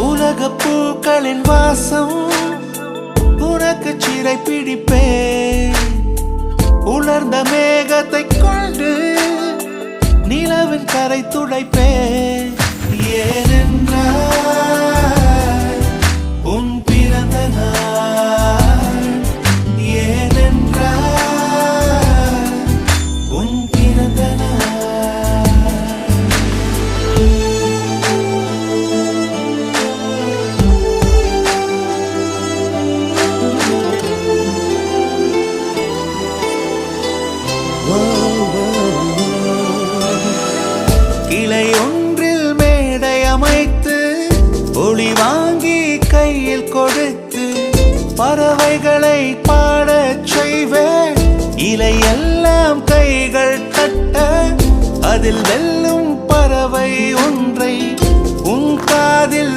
உலக பூக்களின் வாசம் உனக்கு சிறை பிடிப்பேன். உலர்ந்த மேகத்தை கொண்டு நிலவின் கரை துடைப்பேன். ஏனென்றால் உன் பிறந்த நாள், ஏனென்றால் உன் பிறந்த நாள். கிளை ஒன்றில் மேடை அமைத்து ஒளி வாங்கி கையில் கொடுத்து பறவைகளை பாடச் செய்வேன். இலையெல்லாம் கைகள் தட்ட அதில் வெல்லும் பறவை ஒன்றை உன் காதில்